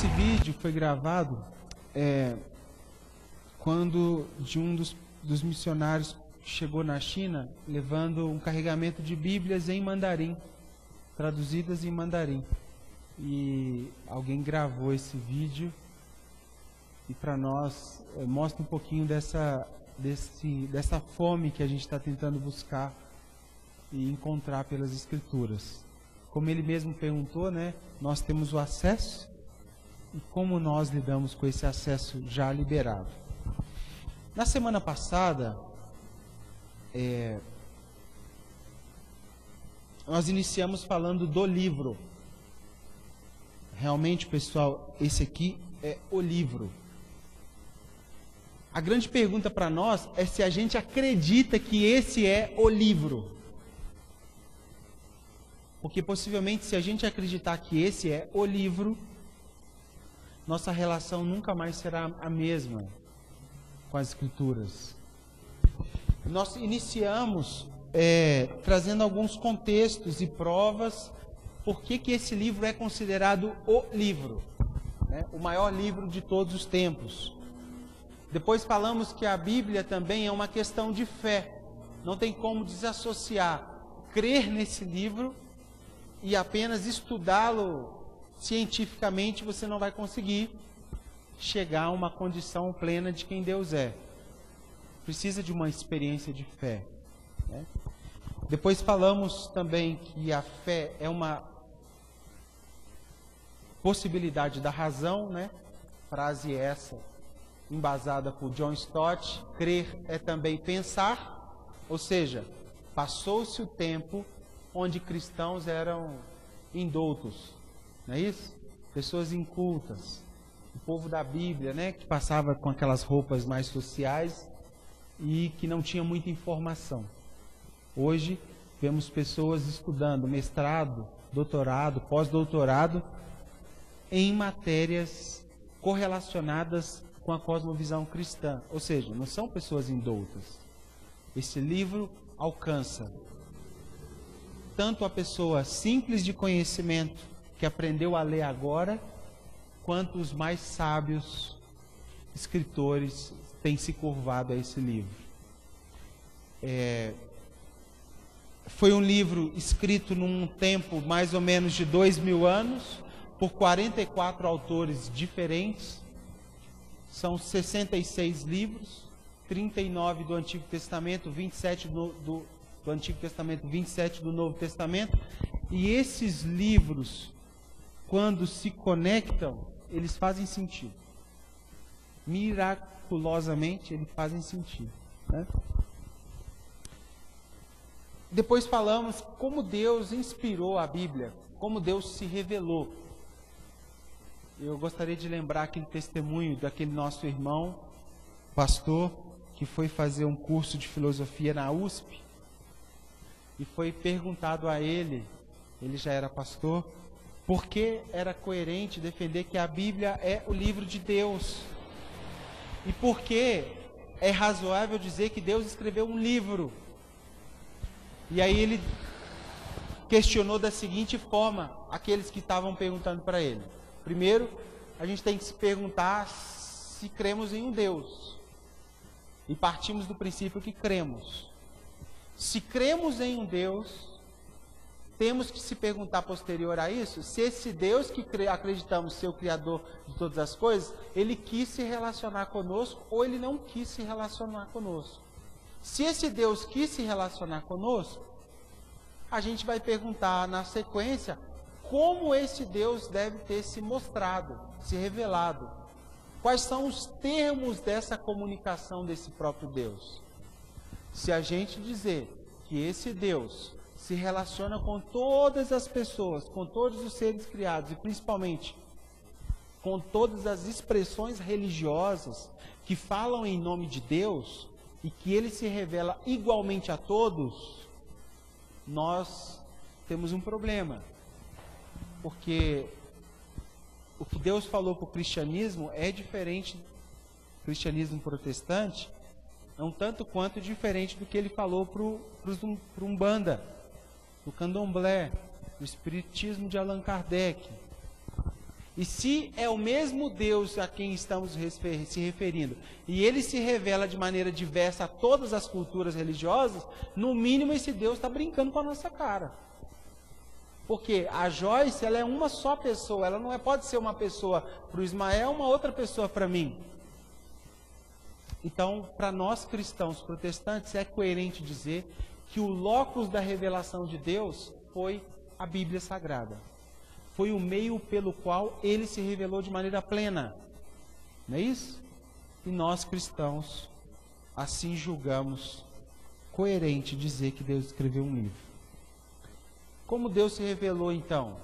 Esse vídeo foi gravado quando um dos missionários chegou na China levando um carregamento de Bíblias em mandarim, traduzidas em mandarim. E alguém gravou esse vídeo e para nós mostra um pouquinho dessa fome que a gente está tentando buscar e encontrar pelas Escrituras. Como ele mesmo perguntou, né? Nós temos o acesso e como nós lidamos com esse acesso já liberado. Na semana passada, nós iniciamos falando do livro. Realmente, pessoal, esse aqui é o livro. A grande pergunta para nós é se a gente acredita que esse é o livro. Porque possivelmente, se a gente acreditar que esse é o livro, nossa relação nunca mais será a mesma com as Escrituras. Nós iniciamos trazendo alguns contextos e provas por que esse livro é considerado o livro, né? O maior livro de todos os tempos. Depois falamos que a Bíblia também é uma questão de fé. Não tem como desassociar crer nesse livro e apenas estudá-lo cientificamente. Você não vai conseguir chegar a uma condição plena de quem Deus é. Precisa de uma experiência de fé, né? Depois falamos também que a fé é uma possibilidade da razão, né? Frase essa embasada por John Stott. Crer é também pensar, ou seja, passou-se o tempo onde cristãos eram indoutos, não é isso? Pessoas incultas, o povo da Bíblia, né? Que passava com aquelas roupas mais sociais e que não tinha muita informação. Hoje vemos pessoas estudando mestrado, doutorado, pós-doutorado em matérias correlacionadas com a cosmovisão cristã, ou seja, não são pessoas indoutas. Esse livro alcança tanto a pessoa simples de conhecimento que aprendeu a ler agora, quanto os mais sábios escritores têm se curvado a esse livro. Foi um livro escrito num tempo mais ou menos de 2000 anos, por 44 autores diferentes. São 66 livros, 39 do Antigo Testamento, 27 do Antigo Testamento, 27 do Novo Testamento. E esses livros, quando se conectam, eles fazem sentido. Miraculosamente, eles fazem sentido, né? Depois falamos como Deus inspirou a Bíblia, como Deus se revelou. Eu gostaria de lembrar aquele testemunho daquele nosso irmão, pastor, que foi fazer um curso de filosofia na USP, e foi perguntado a ele já era pastor, por que era coerente defender que a Bíblia é o livro de Deus, e por que é razoável dizer que Deus escreveu um livro. E aí ele questionou da seguinte forma aqueles que estavam perguntando para ele. Primeiro, a gente tem que se perguntar se cremos em um Deus. E partimos do princípio que cremos. Se cremos em um Deus, temos que se perguntar posterior a isso, se esse Deus que acreditamos ser o Criador de todas as coisas, ele quis se relacionar conosco ou ele não quis se relacionar conosco. Se esse Deus quis se relacionar conosco, a gente vai perguntar na sequência como esse Deus deve ter se mostrado, se revelado. Quais são os termos dessa comunicação desse próprio Deus? Se a gente dizer que esse Deus se relaciona com todas as pessoas, com todos os seres criados e principalmente com todas as expressões religiosas que falam em nome de Deus e que ele se revela igualmente a todos, nós temos um problema. Porque o que Deus falou para o cristianismo é diferente do cristianismo protestante, é um tanto quanto diferente do que ele falou para o Umbanda, do Candomblé, do Espiritismo de Allan Kardec. E se é o mesmo Deus a quem estamos se referindo, e ele se revela de maneira diversa a todas as culturas religiosas, no mínimo esse Deus está brincando com a nossa cara. Porque a Joyce, ela é uma só pessoa, ela não pode ser uma pessoa para o Ismael, uma outra pessoa para mim. Então, para nós cristãos protestantes, é coerente dizer que o locus da revelação de Deus foi a Bíblia Sagrada. Foi o meio pelo qual ele se revelou de maneira plena. Não é isso? E nós cristãos, assim julgamos coerente dizer que Deus escreveu um livro. Como Deus se revelou então?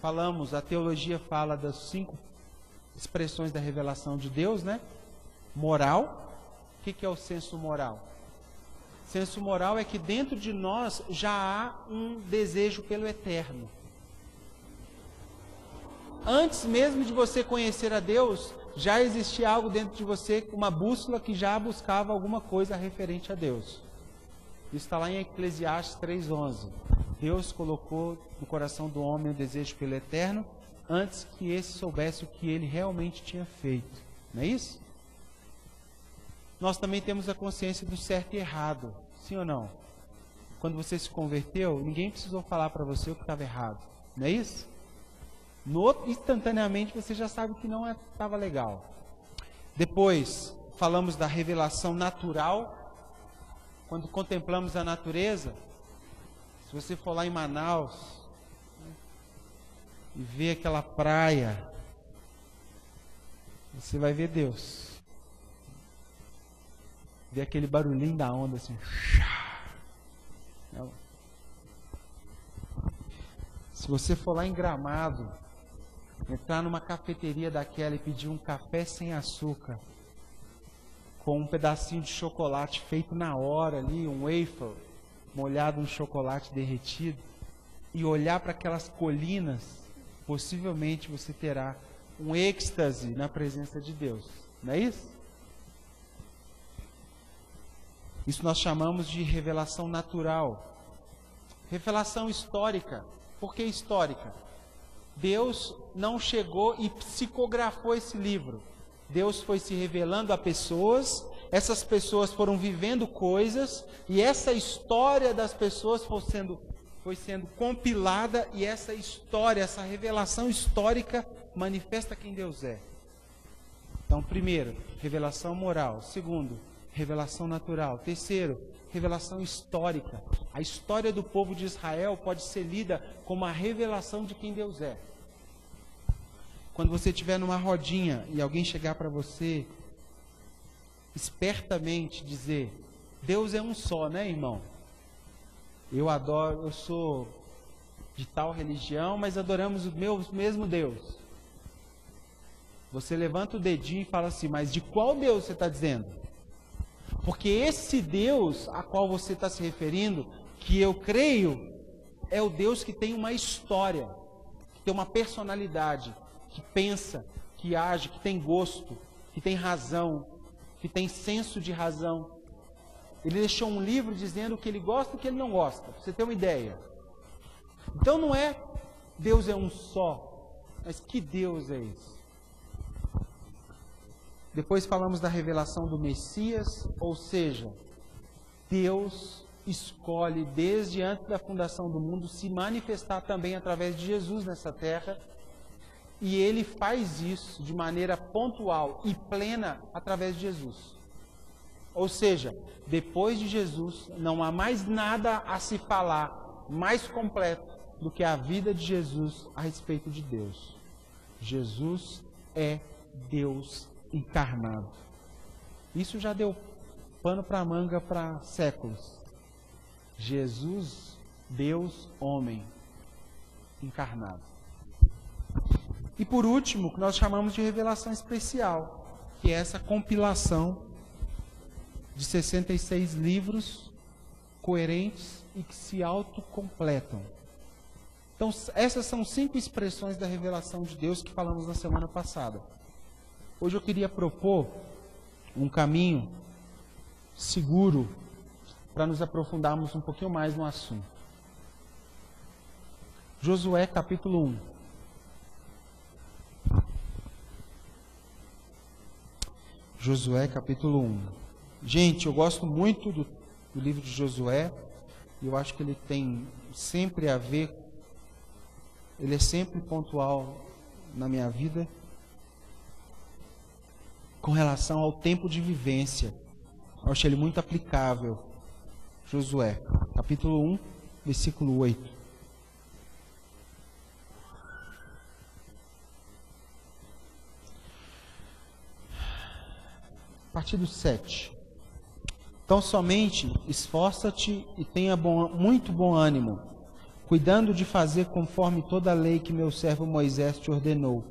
A teologia fala das 5 expressões da revelação de Deus, né? Moral. O que é o senso moral? Senso moral é que dentro de nós já há um desejo pelo eterno. Antes mesmo de você conhecer a Deus, já existia algo dentro de você, uma bússola que já buscava alguma coisa referente a Deus. Isso está lá em Eclesiastes 3:11. Deus colocou no coração do homem o desejo pelo eterno, antes que esse soubesse o que ele realmente tinha feito. Não é isso? Nós também temos a consciência do certo e errado. Sim ou não? Quando você se converteu, ninguém precisou falar para você o que estava errado. Não é isso? Instantaneamente você já sabe que não estava legal. Depois, falamos da revelação natural. Quando contemplamos a natureza, se você for lá em Manaus e ver aquela praia, você vai ver Deus. Ver aquele barulhinho da onda assim. Se você for lá em Gramado, entrar numa cafeteria daquela e pedir um café sem açúcar, com um pedacinho de chocolate feito na hora ali, um wafer molhado no chocolate derretido, e olhar para aquelas colinas, possivelmente você terá um êxtase na presença de Deus. Não é isso? Isso nós chamamos de revelação natural. Revelação histórica. Por que histórica? Deus não chegou e psicografou esse livro. Deus foi se revelando a pessoas, essas pessoas foram vivendo coisas, e essa história das pessoas foi sendo compilada, e essa história, essa revelação histórica manifesta quem Deus é. Então, primeiro, revelação moral. Segundo, revelação natural. Terceiro, revelação histórica. A história do povo de Israel pode ser lida como a revelação de quem Deus é. Quando você estiver numa rodinha e alguém chegar para você, espertamente dizer, Deus é um só, né, irmão? Eu sou de tal religião, mas adoramos o mesmo Deus. Você levanta o dedinho e fala assim, mas de qual Deus você está dizendo? Porque esse Deus a qual você está se referindo, que eu creio, é o Deus que tem uma história, que tem uma personalidade, que pensa, que age, que tem gosto, que tem razão, que tem senso de razão. Ele deixou um livro dizendo o que ele gosta e o que ele não gosta, para você ter uma ideia. Então não é Deus é um só, mas que Deus é esse? Depois falamos da revelação do Messias, ou seja, Deus escolhe desde antes da fundação do mundo se manifestar também através de Jesus nessa terra, e ele faz isso de maneira pontual e plena através de Jesus. Ou seja, depois de Jesus não há mais nada a se falar mais completo do que a vida de Jesus a respeito de Deus. Jesus é Deus encarnado. Isso já deu pano para manga para séculos. Jesus, Deus, homem, encarnado. E por último, o que nós chamamos de revelação especial, que é essa compilação de 66 livros coerentes e que se autocompletam. Então, essas são 5 expressões da revelação de Deus que falamos na semana passada. Hoje eu queria propor um caminho seguro para nos aprofundarmos um pouquinho mais no assunto. Josué capítulo 1. Josué capítulo 1. Gente, eu gosto muito do livro de Josué, e eu acho que ele tem sempre a ver, ele é sempre pontual na minha vida, com relação ao tempo de vivência. Eu acho ele muito aplicável. Josué, capítulo 1, versículo 8. A partir do 7. Então somente esforça-te e tenha muito bom ânimo, cuidando de fazer conforme toda a lei que meu servo Moisés te ordenou.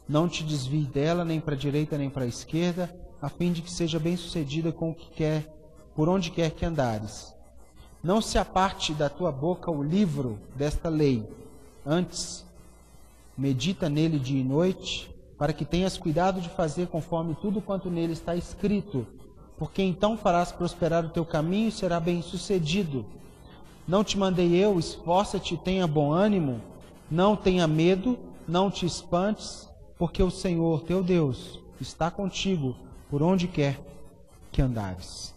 Não te desvie dela, nem para a direita, nem para a esquerda, a fim de que seja bem-sucedida com o que quer, por onde quer que andares. Não se aparte da tua boca o livro desta lei. Antes, medita nele dia e noite, para que tenhas cuidado de fazer conforme tudo quanto nele está escrito, porque então farás prosperar o teu caminho e será bem-sucedido. Não te mandei eu, esforça-te e tenha bom ânimo, não tenha medo, não te espantes, porque o Senhor, teu Deus, está contigo por onde quer que andares.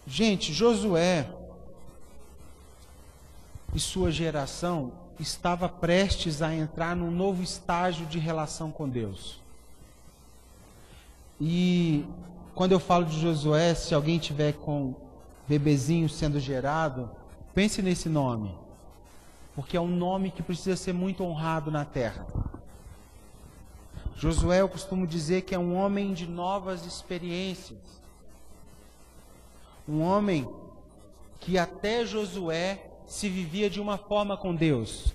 Gente, Josué e sua geração estava prestes a entrar num novo estágio de relação com Deus. E quando eu falo de Josué, se alguém tiver com bebezinho sendo gerado, pense nesse nome, porque é um nome que precisa ser muito honrado na terra. Josué, eu costumo dizer que é um homem de novas experiências. Um homem que até Josué se vivia de uma forma com Deus.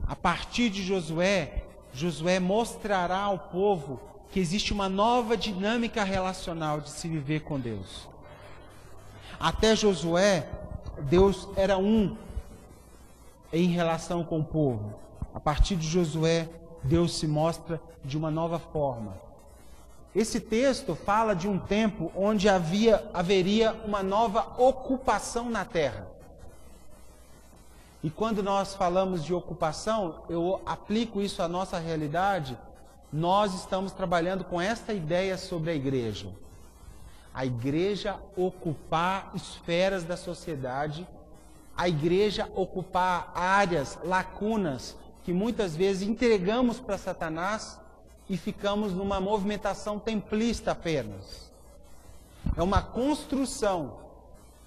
A partir de Josué, Josué mostrará ao povo que existe uma nova dinâmica relacional de se viver com Deus. Até Josué, Deus era um em relação com o povo. A partir de Josué, Deus se mostra de uma nova forma. Esse texto fala de um tempo onde haveria uma nova ocupação na terra. E quando nós falamos de ocupação, eu aplico isso à nossa realidade, nós estamos trabalhando com esta ideia sobre a igreja. A igreja ocupar esferas da sociedade, a igreja ocupar áreas, lacunas, que muitas vezes entregamos para Satanás e ficamos numa movimentação templista apenas. É uma construção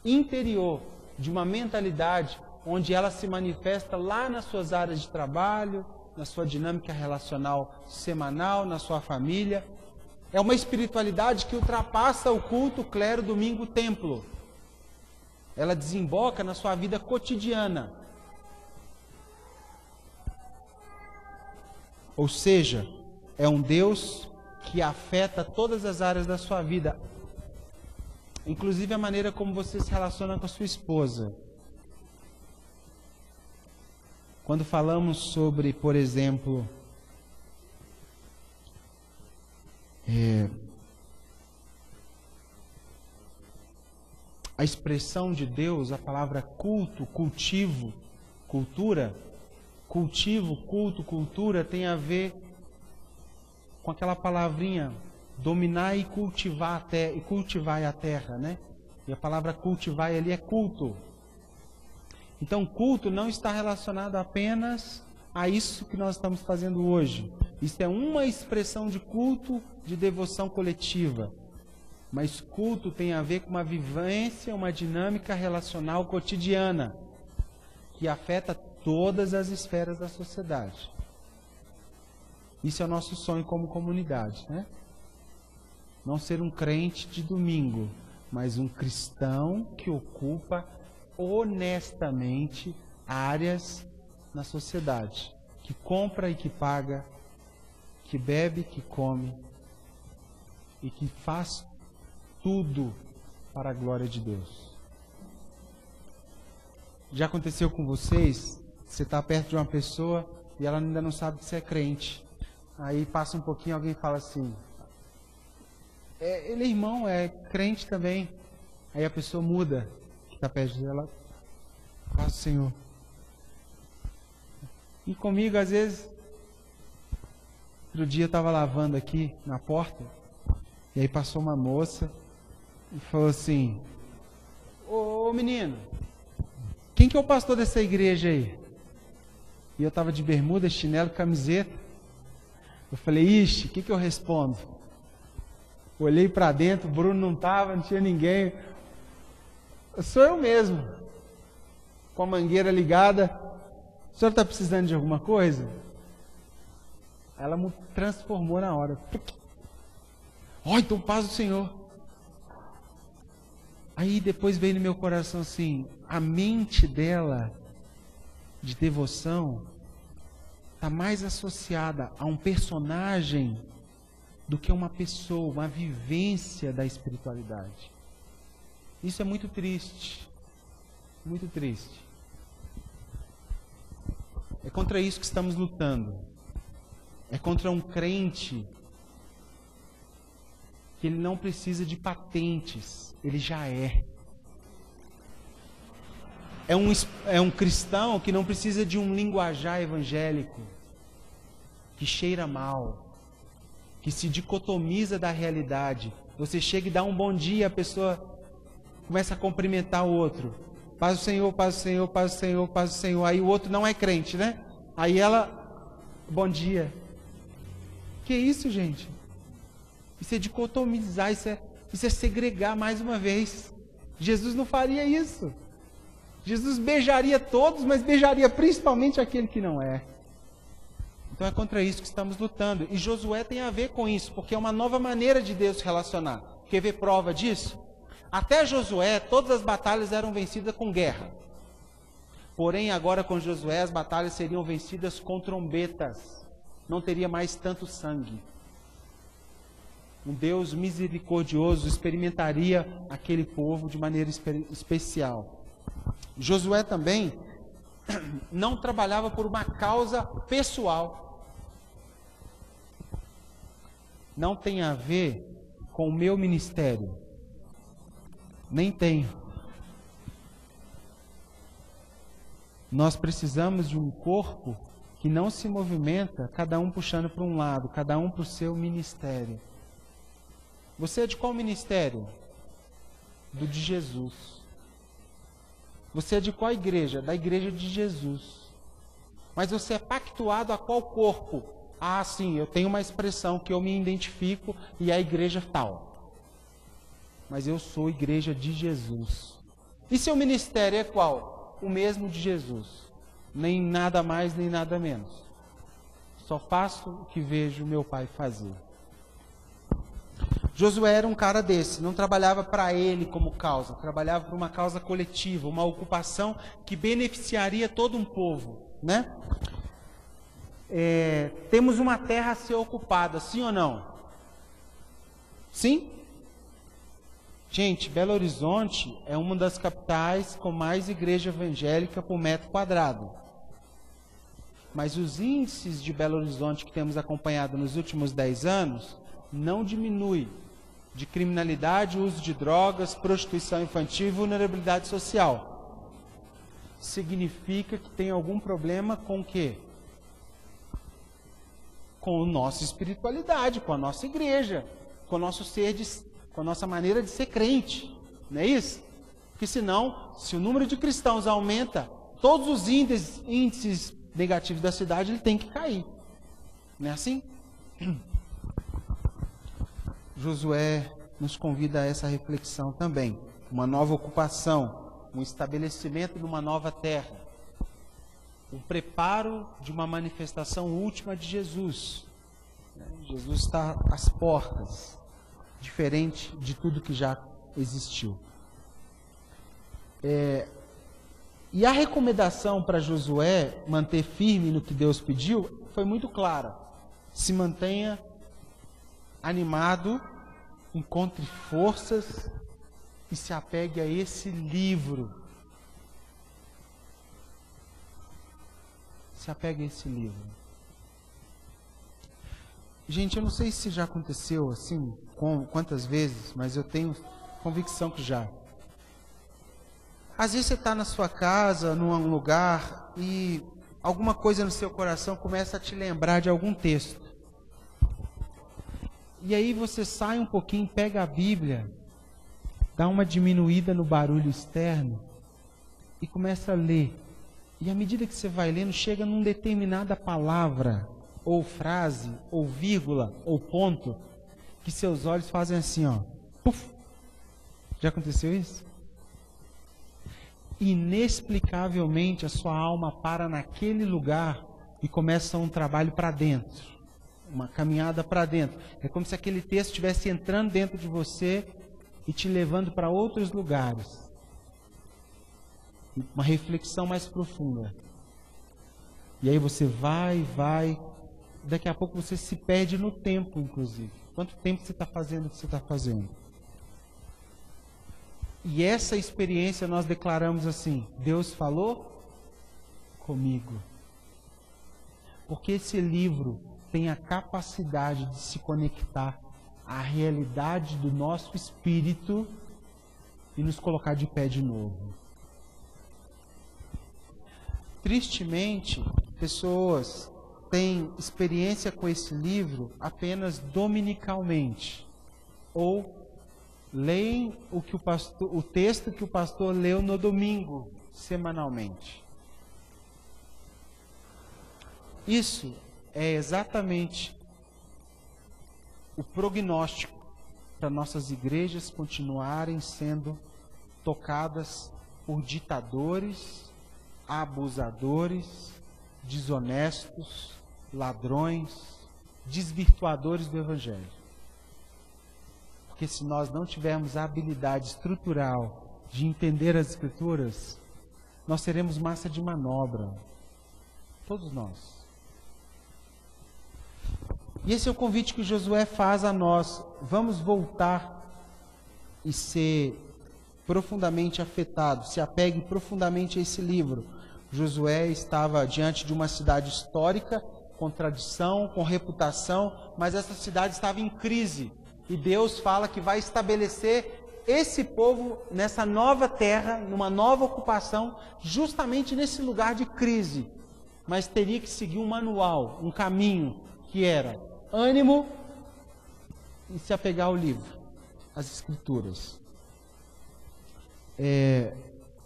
interior de uma mentalidade onde ela se manifesta lá nas suas áreas de trabalho, na sua dinâmica relacional semanal, na sua família. É uma espiritualidade que ultrapassa o culto, o clero, domingo, o templo. Ela desemboca na sua vida cotidiana. Ou seja, é um Deus que afeta todas as áreas da sua vida, inclusive a maneira como você se relaciona com a sua esposa. Quando falamos sobre, por exemplo, a expressão de Deus, a palavra culto, cultivo, cultura, cultivo, culto, cultura, tem a ver com aquela palavrinha dominar e cultivar a terra, né? E a palavra cultivar ali é culto. Então, culto não está relacionado apenas a isso que nós estamos fazendo hoje. Isso é uma expressão de culto, de devoção coletiva. Mas culto tem a ver com uma vivência, uma dinâmica relacional cotidiana, que afeta todas as esferas da sociedade. Isso é o nosso sonho como comunidade, né? Não ser um crente de domingo, mas um cristão que ocupa honestamente áreas na sociedade, que compra e que paga, que bebe, que come e que faz tudo para a glória de Deus. Já aconteceu com vocês? Você está perto de uma pessoa e ela ainda não sabe que você é crente. Aí passa um pouquinho, alguém fala assim, ele é irmão, é crente também. Aí a pessoa muda, que está perto dela, paz do Senhor. E comigo, às vezes, Outro dia eu estava lavando aqui na porta, e aí passou uma moça e falou assim: ô menino, quem que é o pastor dessa igreja aí? E eu estava de bermuda, chinelo, camiseta. Eu falei: ixi, o que eu respondo? Olhei para dentro, o Bruno não estava, não tinha ninguém. Sou eu mesmo, com a mangueira ligada. O senhor está precisando de alguma coisa? Ela me transformou na hora. Ó, então paz do Senhor. Aí depois veio no meu coração assim, a mente dela de devoção está mais associada a um personagem do que uma pessoa, uma vivência da espiritualidade. Isso é muito triste. Muito triste. É contra isso que estamos lutando. É contra um crente que ele não precisa de patentes, ele já é. É um cristão que não precisa de um linguajar evangélico, que cheira mal, que se dicotomiza da realidade. Você chega e dá um bom dia, a pessoa começa a cumprimentar o outro. Paz do Senhor, paz do Senhor, paz do Senhor, paz do Senhor. Aí o outro não é crente, né? Aí ela, bom dia. Que isso, gente? Isso é dicotomizar, isso é segregar mais uma vez. Jesus não faria isso. Jesus beijaria todos, mas beijaria principalmente aquele que não é. Então é contra isso que estamos lutando. E Josué tem a ver com isso, porque é uma nova maneira de Deus se relacionar. Quer ver prova disso? Até Josué, todas as batalhas eram vencidas com guerra. Porém, agora com Josué, as batalhas seriam vencidas com trombetas. Não teria mais tanto sangue. Um Deus misericordioso experimentaria aquele povo de maneira especial. Josué também não trabalhava por uma causa pessoal. Não tem a ver com o meu ministério. Nem tem. Nós precisamos de um corpo que não se movimenta, cada um puxando para um lado, cada um para o seu ministério. Você é de qual ministério? Do de Jesus. Você é de qual igreja? Da igreja de Jesus. Mas você é pactuado a qual corpo? Ah, sim, eu tenho uma expressão que eu me identifico e é a igreja tal. Mas eu sou igreja de Jesus. E seu ministério é qual? O mesmo de Jesus. Nem nada mais, nem nada menos. Só faço o que vejo meu pai fazer. Josué era um cara desse, não trabalhava para ele como causa, trabalhava para uma causa coletiva, uma ocupação que beneficiaria todo um povo, né? Temos uma terra a ser ocupada, sim ou não? Sim? Gente, Belo Horizonte é uma das capitais com mais igreja evangélica por metro quadrado. Mas os índices de Belo Horizonte que temos acompanhado nos últimos 10 anos não diminuem de criminalidade, uso de drogas, prostituição infantil e vulnerabilidade social. Significa que tem algum problema com o quê? Com a nossa espiritualidade, com a nossa igreja, com o nosso ser, com a nossa maneira de ser crente. Não é isso? Porque senão, se o número de cristãos aumenta, todos os índices negativos da cidade ele tem que cair. Não é assim? Josué nos convida a essa reflexão também. Uma nova ocupação, um estabelecimento de uma nova terra, um preparo de uma manifestação última de Jesus. Jesus está às portas, diferente de tudo que já existiu. E a recomendação para Josué manter firme no que Deus pediu foi muito clara. Se mantenha animado, encontre forças e se apegue a esse livro. Se apegue a esse livro. Gente, eu não sei se já aconteceu assim, quantas vezes, mas eu tenho convicção que já. Às vezes você está na sua casa, num lugar, e alguma coisa no seu coração começa a te lembrar de algum texto. E aí você sai um pouquinho, pega a Bíblia, dá uma diminuída no barulho externo e começa a ler. E à medida que você vai lendo, chega numa determinada palavra, ou frase, ou vírgula, ou ponto, que seus olhos fazem assim, ó. Puf! Já aconteceu isso? Inexplicavelmente a sua alma para naquele lugar e começa um trabalho para dentro, uma caminhada para dentro. É como se aquele texto estivesse entrando dentro de você e te levando para outros lugares. Uma reflexão mais profunda. E aí você vai, daqui a pouco você se perde no tempo, inclusive. Quanto tempo você está fazendo o que você está fazendo? E essa experiência nós declaramos assim: Deus falou comigo. Porque esse livro tem a capacidade de se conectar à realidade do nosso espírito e nos colocar de pé de novo. Tristemente, pessoas têm experiência com esse livro apenas dominicalmente, ou leem o texto que o pastor leu no domingo, semanalmente. Isso é exatamente o prognóstico para nossas igrejas continuarem sendo tocadas por ditadores, abusadores, desonestos, ladrões, desvirtuadores do Evangelho. Porque se nós não tivermos a habilidade estrutural de entender as Escrituras, nós seremos massa de manobra. Todos nós. E esse é o convite que Josué faz a nós. Vamos voltar e ser profundamente afetados, se apegue profundamente a esse livro. Josué estava diante de uma cidade histórica, com tradição, com reputação, mas essa cidade estava em crise. E Deus fala que vai estabelecer esse povo nessa nova terra, numa nova ocupação, justamente nesse lugar de crise. Mas teria que seguir um manual, um caminho, que era ânimo e se apegar ao livro, às Escrituras.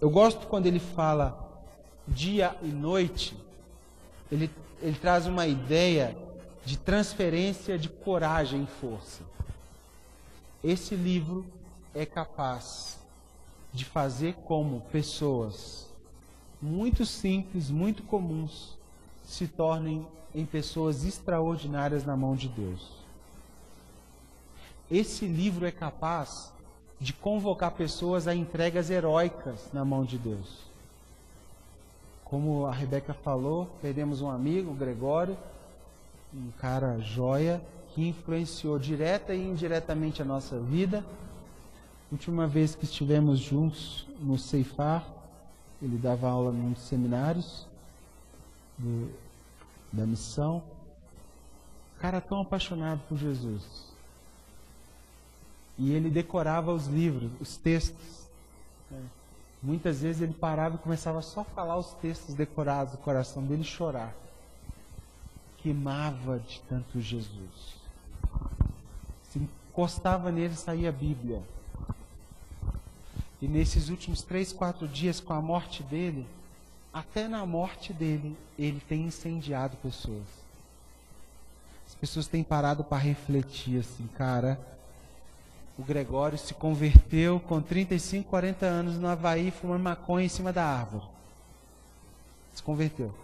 Eu gosto quando ele fala dia e noite, ele traz uma ideia de transferência de coragem e força. Esse livro é capaz de fazer como pessoas muito simples, muito comuns, se tornem em pessoas extraordinárias na mão de Deus. Esse livro é capaz de convocar pessoas a entregas heróicas na mão de Deus. Como a Rebeca falou, perdemos um amigo, o Gregório, um cara joia, que influenciou direta e indiretamente a nossa vida. Última vez que estivemos juntos no Ceifar, ele dava aula em seminários da missão. Cara tão apaixonado por Jesus. E ele decorava os livros, os textos. Muitas vezes ele parava e começava só a falar os textos decorados do coração dele e chorar. Queimava de tanto Jesus. Se encostava nele, saía a Bíblia. E nesses últimos 3, 4 dias, com a morte dele, até na morte dele, ele tem incendiado pessoas. As pessoas têm parado para refletir assim, cara, o Gregório se converteu com 35, 40 anos no Havaí, fumando maconha em cima da árvore. Se converteu.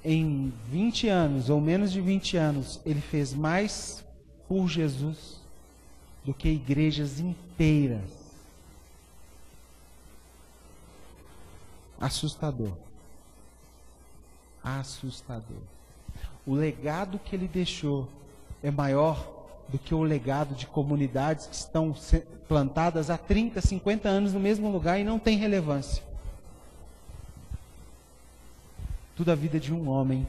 Em 20 anos, ou menos de 20 anos, ele fez mais por Jesus do que igrejas inteiras. Assustador. Assustador. O legado que ele deixou é maior do que o legado de comunidades que estão plantadas há 30, 50 anos no mesmo lugar e não tem relevância. Tudo a vida de um homem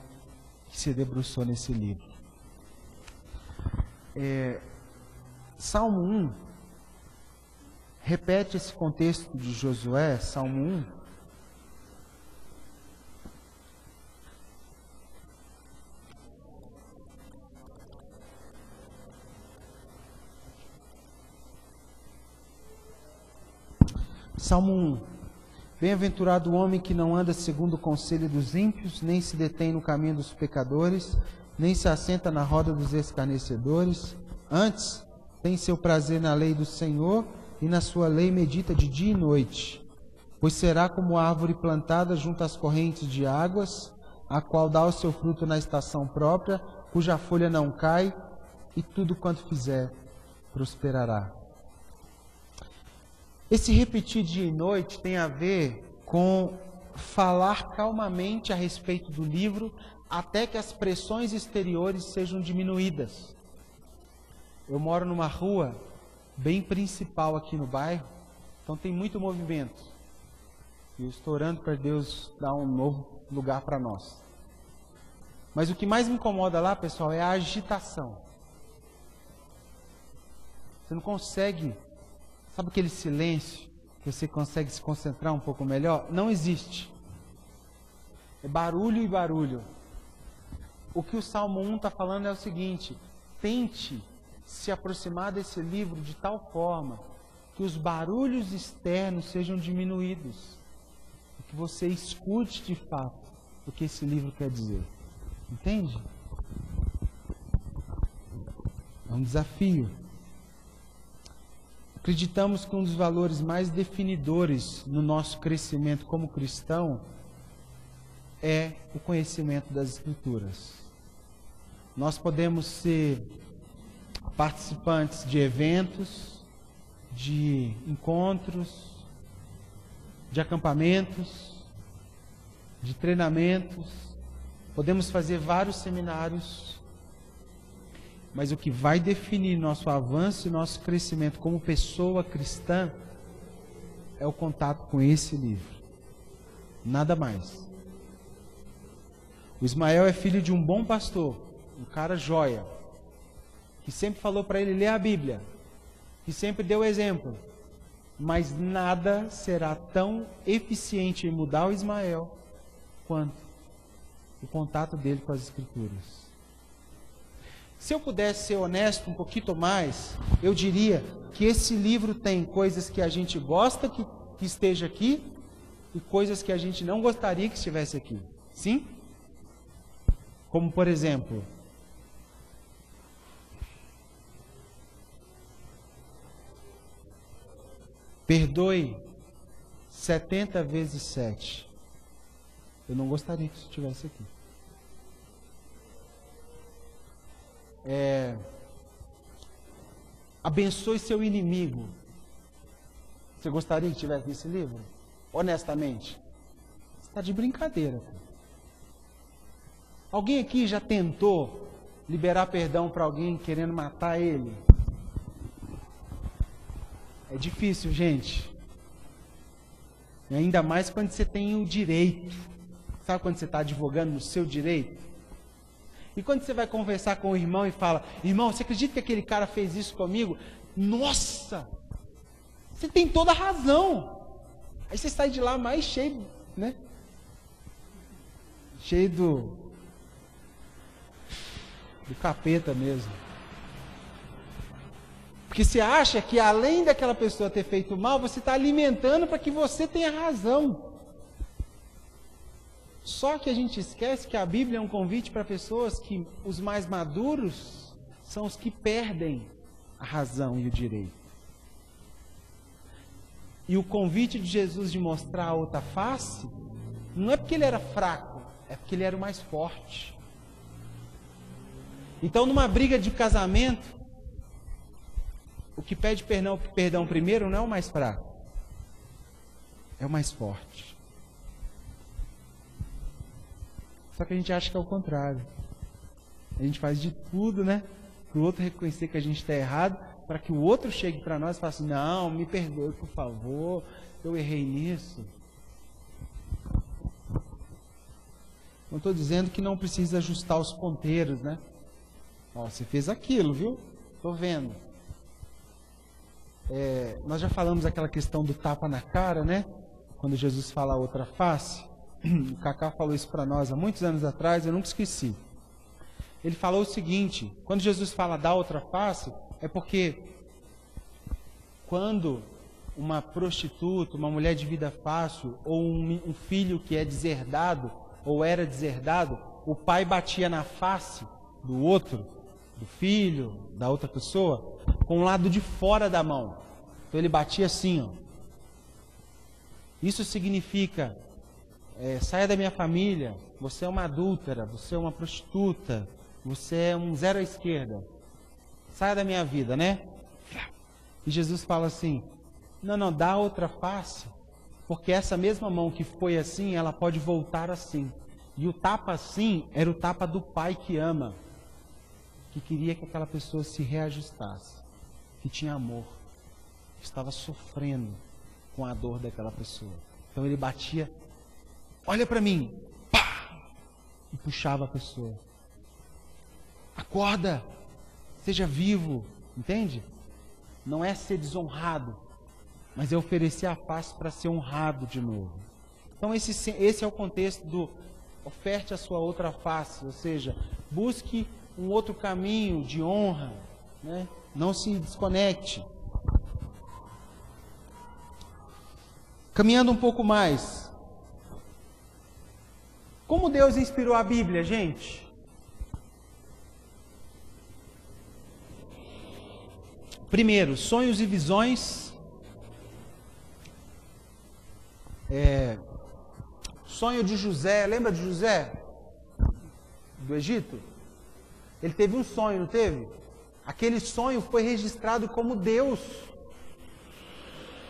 que se debruçou nesse livro. Salmo 1 repete esse contexto de Josué, Salmo 1. Salmo 1. Bem-aventurado o homem que não anda segundo o conselho dos ímpios, nem se detém no caminho dos pecadores, nem se assenta na roda dos escarnecedores. Antes, tem seu prazer na lei do Senhor, e na sua lei medita de dia e noite. Pois será como árvore plantada junto às correntes de águas, a qual dá o seu fruto na estação própria, cuja folha não cai, e tudo quanto fizer prosperará. Esse repetir dia e noite tem a ver com falar calmamente a respeito do livro, até que as pressões exteriores sejam diminuídas. Eu moro numa rua bem principal aqui no bairro, então tem muito movimento. E eu estou orando para Deus dar um novo lugar para nós. Mas o que mais me incomoda lá, pessoal, é a agitação. Você não consegue, sabe aquele silêncio que você consegue se concentrar um pouco melhor? Não existe. É barulho e barulho. O que o Salmo 1 está falando é o seguinte: tente se aproximar desse livro de tal forma que os barulhos externos sejam diminuídos, e que você escute de fato o que esse livro quer dizer. Entende? É um desafio. Acreditamos que um dos valores mais definidores no nosso crescimento como cristão é o conhecimento das Escrituras. Nós podemos ser participantes de eventos, de encontros, de acampamentos, de treinamentos, podemos fazer vários seminários, mas o que vai definir nosso avanço e nosso crescimento como pessoa cristã é o contato com esse livro. Nada mais. O Ismael é filho de um bom pastor, um cara joia, que sempre falou para ele ler a Bíblia, que sempre deu exemplo, mas nada será tão eficiente em mudar o Ismael quanto o contato dele com as Escrituras. Se eu pudesse ser honesto um pouquinho mais, eu diria que esse livro tem coisas que a gente gosta que esteja aqui e coisas que a gente não gostaria que estivesse aqui. Sim? Como por exemplo, perdoe 70 vezes 7. Eu não gostaria que isso estivesse aqui. Abençoe seu inimigo. Você gostaria que tivesse nesse livro? Honestamente. Você está de brincadeira. Alguém aqui já tentou liberar perdão para alguém querendo matar ele? É difícil, gente. E ainda mais quando você tem o direito. Sabe quando você está advogando no seu direito? E quando você vai conversar com o irmão e fala: irmão, você acredita que aquele cara fez isso comigo? Nossa! Você tem toda a razão. Aí você sai de lá mais cheio, né? Cheio do capeta mesmo. Porque você acha que além daquela pessoa ter feito mal, você está alimentando para que você tenha razão. Só que a gente esquece que a Bíblia é um convite para pessoas que os mais maduros são os que perdem a razão e o direito. E o convite de Jesus de mostrar a outra face, não é porque ele era fraco, é porque ele era o mais forte. Então, numa briga de casamento, o que pede perdão primeiro não é o mais fraco, é o mais forte. Só que a gente acha que é o contrário. A gente faz de tudo, né? Para o outro reconhecer que a gente está errado, para que o outro chegue para nós e fale assim: não, me perdoe, por favor, eu errei nisso. Não estou dizendo que não precisa ajustar os ponteiros, né? Ó, você fez aquilo, viu? Estou vendo. Nós já falamos aquela questão do tapa na cara, né? Quando Jesus fala a outra face. O Cacá falou isso para nós há muitos anos atrás, eu nunca esqueci. Ele falou o seguinte: quando Jesus fala da outra face, é porque quando uma prostituta, uma mulher de vida fácil, ou um filho que é deserdado, ou era deserdado, o pai batia na face do outro, do filho, da outra pessoa, com o lado de fora da mão. Então ele batia assim, ó. Isso significa, saia da minha família, você é uma adúltera, você é uma prostituta, você é um zero à esquerda. Saia da minha vida, né? E Jesus fala assim, não, dá outra face, porque essa mesma mão que foi assim, ela pode voltar assim. E o tapa assim era o tapa do pai que ama, que queria que aquela pessoa se reajustasse, que tinha amor, que estava sofrendo com a dor daquela pessoa. Então ele batia, olha para mim, pá, e puxava a pessoa. Acorda, seja vivo, entende? Não é ser desonrado, mas é oferecer a face para ser honrado de novo. Então esse é o contexto do oferte a sua outra face, ou seja, busque um outro caminho de honra, né? Não se desconecte. Caminhando um pouco mais, como Deus inspirou a Bíblia, gente? Primeiro, sonhos e visões. Sonho de José, lembra de José? Do Egito? Ele teve um sonho, não teve? Aquele sonho foi registrado como Deus.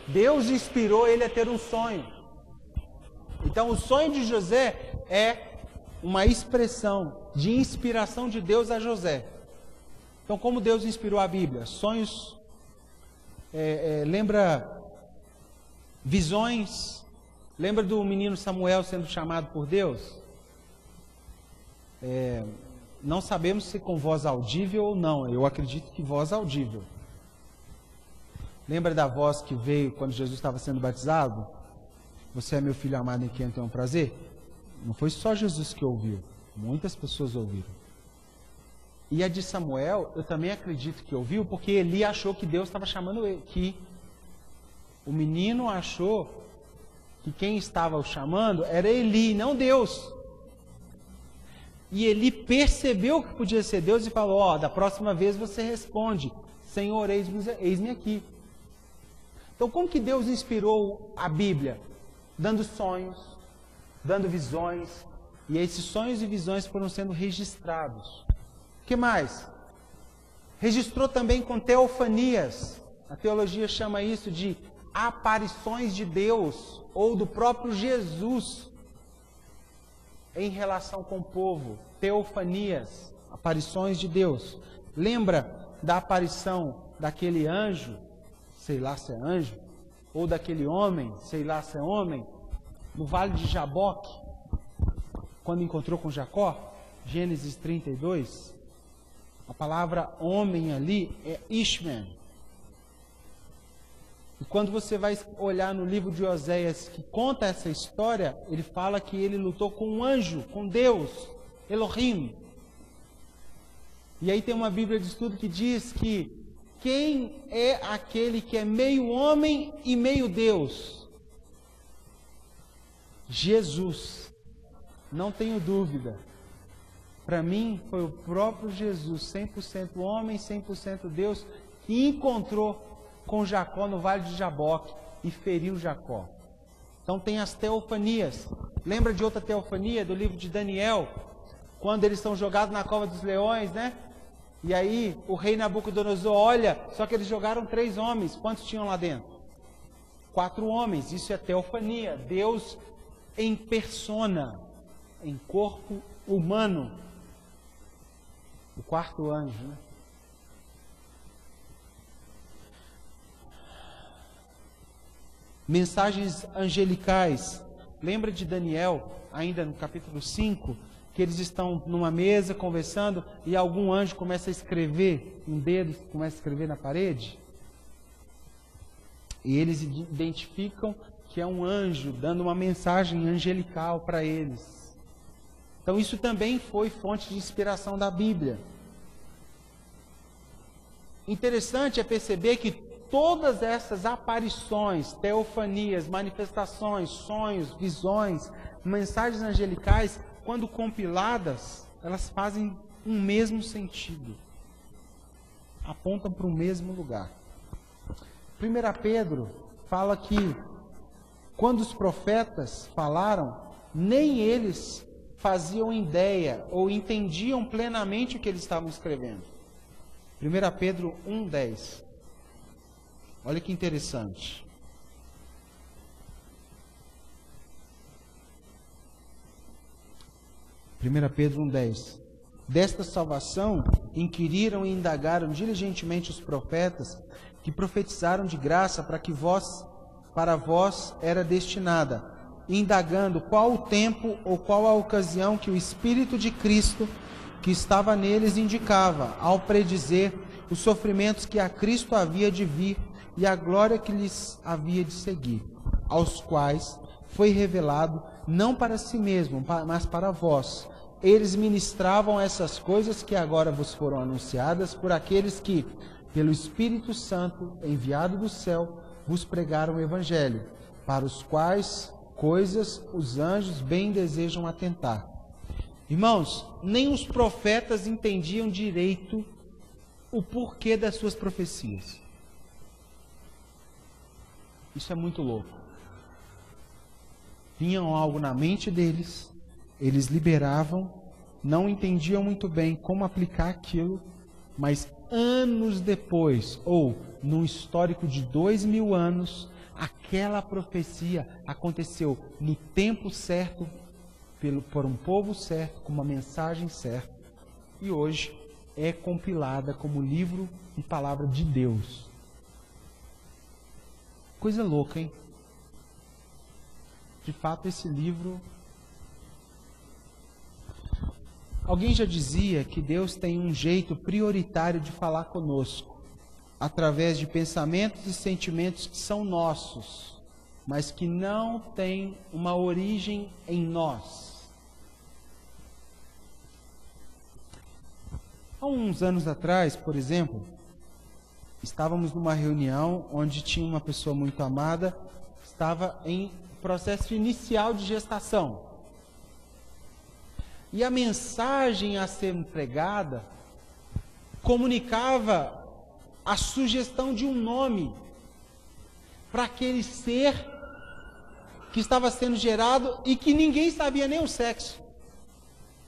Deus inspirou ele a ter um sonho. Então o sonho de José é uma expressão de inspiração de Deus a José. Então como Deus inspirou a Bíblia? Sonhos, lembra visões, lembra do menino Samuel sendo chamado por Deus? Não sabemos se com voz audível ou não, eu acredito que voz audível. Lembra da voz que veio quando Jesus estava sendo batizado? Você é meu filho amado em quem eu tenho prazer? Não foi só Jesus que ouviu, muitas pessoas ouviram. E a de Samuel, eu também acredito que ouviu, porque Eli achou que Deus estava chamando ele, que o menino achou que quem estava o chamando era Eli, não Deus. E Eli percebeu que podia ser Deus e falou, da próxima vez você responde, Senhor, eis-me aqui. Então, como que Deus inspirou a Bíblia? Dando sonhos, dando visões, e esses sonhos e visões foram sendo registrados. O que mais? Registrou também com teofanias. A teologia chama isso de aparições de Deus, ou do próprio Jesus, em relação com o povo. Teofanias, aparições de Deus. Lembra da aparição daquele anjo, sei lá se é anjo, ou daquele homem, sei lá se é homem, no vale de Jaboque, quando encontrou com Jacó? Gênesis 32. A palavra homem ali é Ishmael. E quando você vai olhar no livro de Oséias, que conta essa história, ele fala que ele lutou com um anjo, com Deus, Elohim. E aí tem uma Bíblia de estudo que diz que quem é aquele que é meio homem e meio Deus? Jesus. Não tenho dúvida. Para mim, foi o próprio Jesus, 100% homem, 100% Deus, que encontrou com Jacó no vale de Jaboque e feriu Jacó. Então tem as teofanias. Lembra de outra teofania do livro de Daniel? Quando eles são jogados na cova dos leões, né? E aí o rei Nabucodonosor olha, só que eles jogaram 3 homens. Quantos tinham lá dentro? 4 homens. Isso é teofania. Deus em persona, em corpo humano. O 4º anjo, né? Mensagens angelicais. Lembra de Daniel, ainda no capítulo 5, que eles estão numa mesa conversando e algum anjo começa a escrever, um dedo começa a escrever na parede? E eles identificam que é um anjo dando uma mensagem angelical para eles. Então isso também foi fonte de inspiração da Bíblia. Interessante é perceber que todas essas aparições, teofanias, manifestações, sonhos, visões, mensagens angelicais, quando compiladas, elas fazem um mesmo sentido. Apontam para o mesmo lugar. 1 Pedro fala que quando os profetas falaram, nem eles faziam ideia ou entendiam plenamente o que eles estavam escrevendo. 1 Pedro 1,10. Olha que interessante. 1 Pedro 1,10. Desta salvação inquiriram e indagaram diligentemente os profetas que profetizaram de graça para vós era destinada, indagando qual o tempo ou qual a ocasião que o Espírito de Cristo que estava neles indicava, ao predizer os sofrimentos que a Cristo havia de vir e a glória que lhes havia de seguir, aos quais foi revelado, não para si mesmo, mas para vós. Eles ministravam essas coisas que agora vos foram anunciadas por aqueles que, pelo Espírito Santo, enviado do céu, vos pregaram o Evangelho, para os quais coisas os anjos bem desejam atentar. Irmãos, nem os profetas entendiam direito o porquê das suas profecias. Isso é muito louco. Vinham algo na mente deles, eles liberavam, não entendiam muito bem como aplicar aquilo, mas anos depois, ou num histórico de 2000 anos, aquela profecia aconteceu no tempo certo, por um povo certo, com uma mensagem certa, e hoje é compilada como livro e palavra de Deus. Coisa louca, hein? De fato, esse livro... Alguém já dizia que Deus tem um jeito prioritário de falar conosco, através de pensamentos e sentimentos que são nossos, mas que não têm uma origem em nós. Há uns anos atrás, por exemplo, estávamos numa reunião onde tinha uma pessoa muito amada, estava em processo inicial de gestação. E a mensagem a ser pregada comunicava a sugestão de um nome para aquele ser que estava sendo gerado e que ninguém sabia nem o sexo.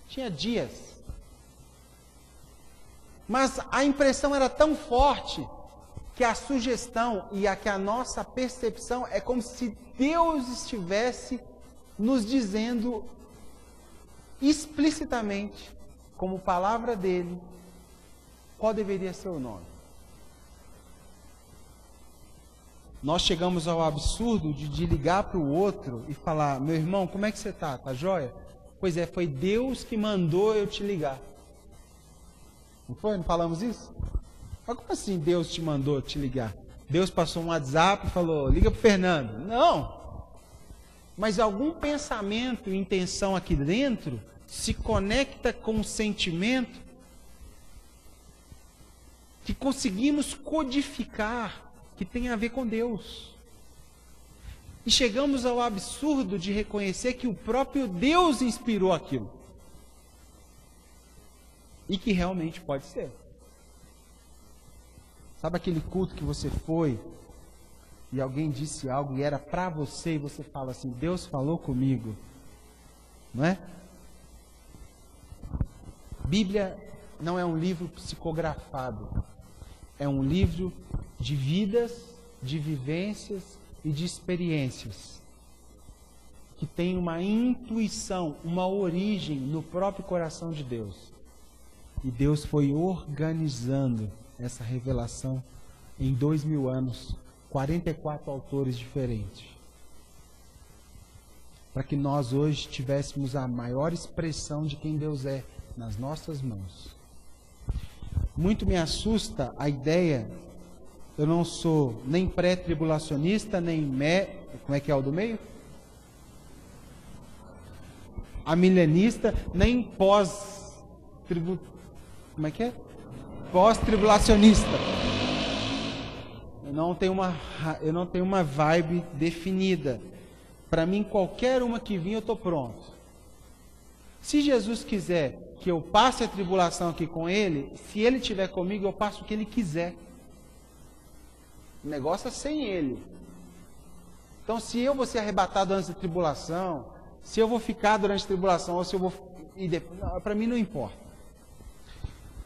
Tinha dias. Mas a impressão era tão forte que a sugestão e a nossa percepção é como se Deus estivesse nos dizendo explicitamente, como palavra dele, qual deveria ser o nome. Nós chegamos ao absurdo de ligar para o outro e falar: meu irmão, como é que você está? Tá joia? Pois é, foi Deus que mandou eu te ligar. Não foi? Não falamos isso? Mas como assim Deus te mandou te ligar? Deus passou um WhatsApp e falou: liga para o Fernando. Não! Mas algum pensamento e intenção aqui dentro se conecta com um sentimento que conseguimos codificar, que tem a ver com Deus. E chegamos ao absurdo de reconhecer que o próprio Deus inspirou aquilo. E que realmente pode ser. Sabe aquele culto que você foi e alguém disse algo e era para você e você fala assim: Deus falou comigo, não é? Bíblia não é um livro psicografado, é um livro de vidas, de vivências e de experiências que tem uma intuição, uma origem no próprio coração de Deus. E Deus foi organizando essa revelação em 2000 anos, 44 autores diferentes, para que nós hoje tivéssemos a maior expressão de quem Deus é nas nossas mãos. Muito me assusta a ideia, eu não sou nem pré-tribulacionista, nem como é que é o do meio? Amilenista, nem como é que é? Pós-tribulacionista. eu não tenho uma vibe definida. Para mim, qualquer uma que vir, eu estou pronto. Se Jesus quiser que eu passe a tribulação aqui com Ele, se Ele estiver comigo, eu passo o que Ele quiser. O negócio é sem Ele. Então, se eu vou ser arrebatado antes da tribulação, se eu vou ficar durante a tribulação, ou se eu vou... Para mim não importa.